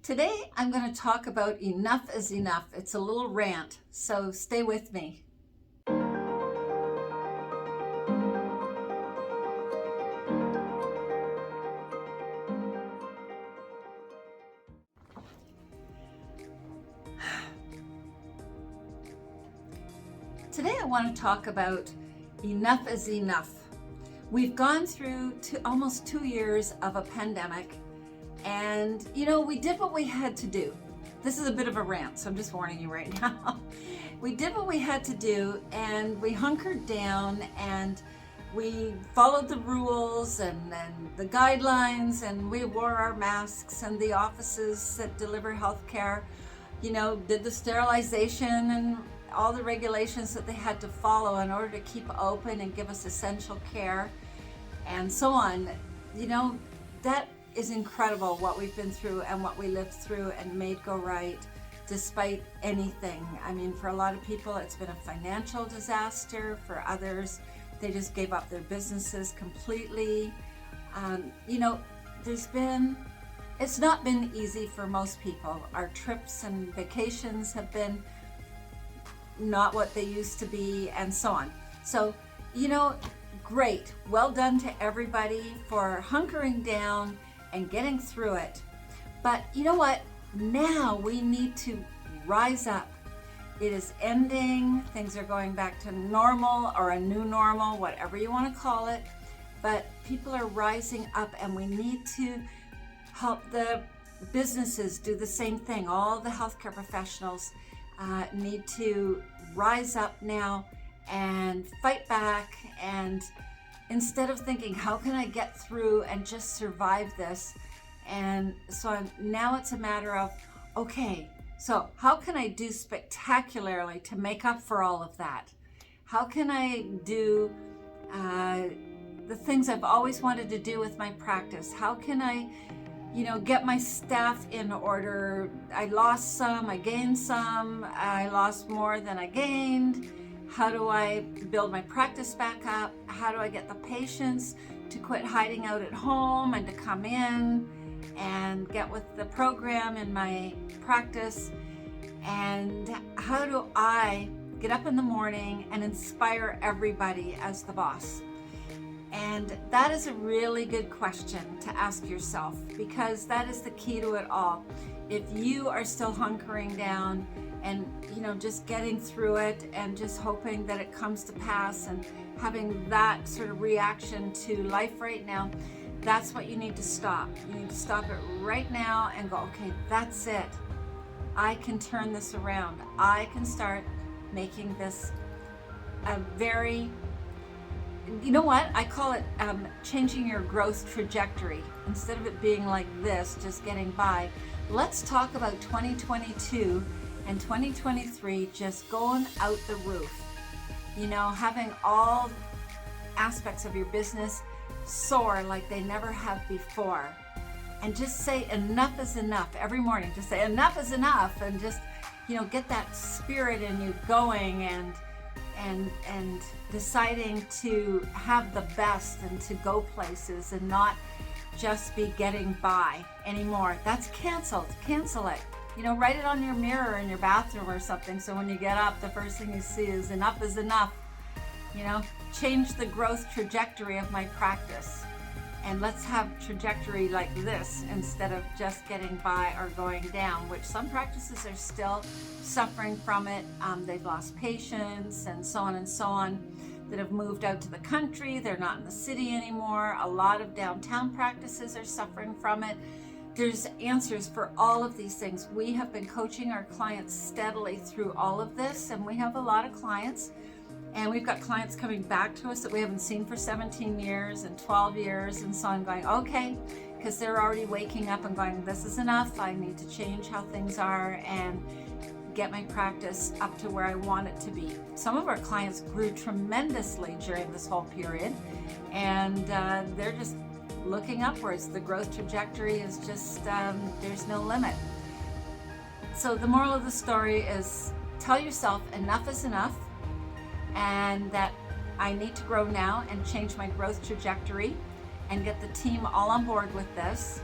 Today, I'm going to talk about enough is enough. It's a little rant, so stay with me. Today, I want to talk about enough is enough. We've gone through almost 2 years of a pandemic, and we did what we had to do. This is a bit of a rant, so I'm just warning you right now. We did what we had to do, and we hunkered down, and we followed the rules and the guidelines, and we wore our masks, and the offices that deliver healthcare, did the sterilization and all the regulations that they had to follow in order to keep open and give us essential care and so on. That is incredible what we've been through and what we lived through and made go right despite anything. I mean, for a lot of people, it's been a financial disaster. For others, they just gave up their businesses completely. It's not been easy for most people. Our trips and vacations have been not what they used to be and so on. So, great. Well done to everybody for hunkering down and getting through it. But you know what? Now we need to rise up. It is ending. Things are going back to normal or a new normal, whatever you want to call it. But people are rising up, and we need to help the businesses do the same thing. All the healthcare professionals need to rise up now and fight back, and instead of thinking, how can I get through and just survive this? And so now it's a matter of, okay, so how can I do spectacularly to make up for all of that? How can I do the things I've always wanted to do with my practice? How can I get my staff in order? I lost some, I gained some, I lost more than I gained. How do I build my practice back up? How do I get the patients to quit hiding out at home and to come in and get with the program in my practice? And how do I get up in the morning and inspire everybody as the boss? And that is a really good question to ask yourself, because that is the key to it all. If you are still hunkering down and just getting through it and just hoping that it comes to pass and having that sort of reaction to life right now, that's what you need to stop. You need to stop it right now and go, okay, that's it. I can turn this around. I can start making this a very, I call it changing your growth trajectory. Instead of it being like this, just getting by, let's talk about 2022 and 2023 just going out the roof. Having all aspects of your business soar like they never have before. And just say enough is enough every morning. Just say enough is enough, and just, get that spirit in you going and deciding to have the best and to go places and not just be getting by anymore. That's canceled. Cancel it. Write it on your mirror in your bathroom or something, so when you get up, the first thing you see is enough is enough. Change the growth trajectory of my practice. And let's have trajectory like this instead of just getting by or going down, which some practices are still suffering from it. They've lost patients and so on, that have moved out to the country. They're not in the city anymore. A lot of downtown practices are suffering from it. There's answers for all of these things. We have been coaching our clients steadily through all of this, and we have a lot of clients. And we've got clients coming back to us that we haven't seen for 17 years and 12 years and so on, going, okay, because they're already waking up and going, this is enough. I need to change how things are and get my practice up to where I want it to be. Some of our clients grew tremendously during this whole period, and they're just looking upwards. The growth trajectory is just, there's no limit. So the moral of the story is, tell yourself enough is enough, and that I need to grow now and change my growth trajectory and get the team all on board with this.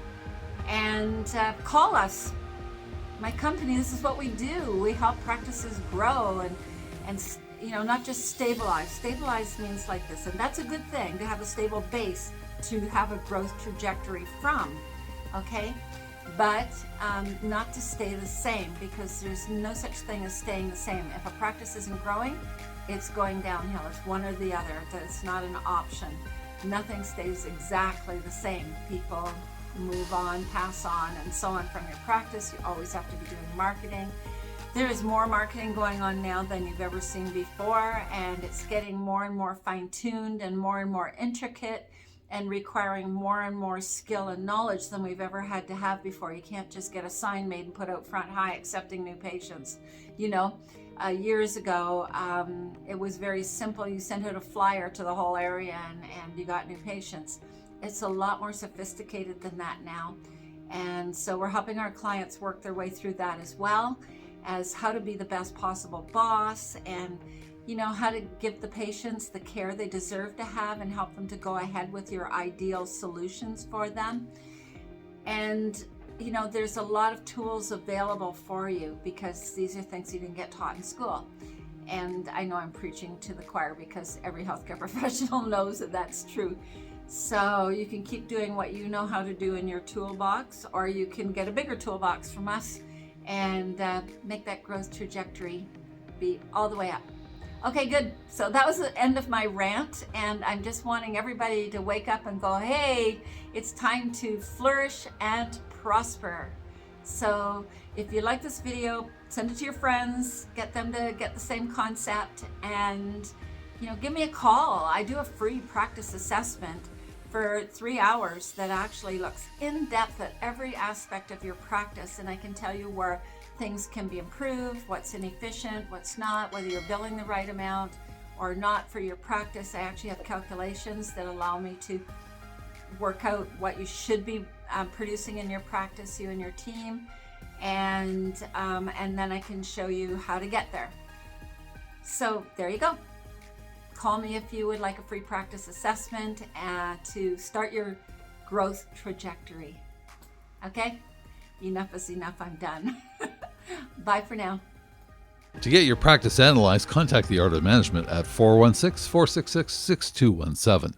And call us. my company, this is what we do. We help practices grow and not just stabilize. Stabilize means like this, and that's a good thing, to have a stable base to have a growth trajectory from, okay? But not to stay the same, because there's no such thing as staying the same. If a practice isn't growing, it's going downhill. It's one or the other. That's not an option. Nothing stays exactly the same. People move on, pass on, and so on from your practice. You always have to be doing marketing. There is more marketing going on now than you've ever seen before, and it's getting more and more fine-tuned and more intricate, and requiring more and more skill and knowledge than we've ever had to have before. You can't just get a sign made and put out front, "Hi, accepting new patients." Years ago, it was very simple. You sent out a flyer to the whole area and you got new patients. It's a lot more sophisticated than that now. And so we're helping our clients work their way through that, as well as how to be the best possible boss, and how to give the patients the care they deserve to have, and help them to go ahead with your ideal solutions for them. And there's a lot of tools available for you, because these are things you didn't get taught in school. And I know I'm preaching to the choir, because every healthcare professional knows that that's true. So you can keep doing what you know how to do in your toolbox, or you can get a bigger toolbox from us and make that growth trajectory be all the way up. Okay, good. So that was the end of my rant, and I'm just wanting everybody to wake up and go, hey, it's time to flourish and prosper. So if you like this video, send it to your friends, get them to get the same concept, and give me a call. I do a free practice assessment for 3 hours that actually looks in depth at every aspect of your practice, and I can tell you where things can be improved, what's inefficient, what's not, whether you're billing the right amount or not for your practice. I actually have calculations that allow me to work out what you should be producing in your practice, you and your team, and then I can show you how to get there. So there you go. Call me if you would like a free practice assessment to start your growth trajectory. Okay? Enough is enough. I'm done. Bye for now. To get your practice analyzed, contact the Art of Management at 416-466-6217.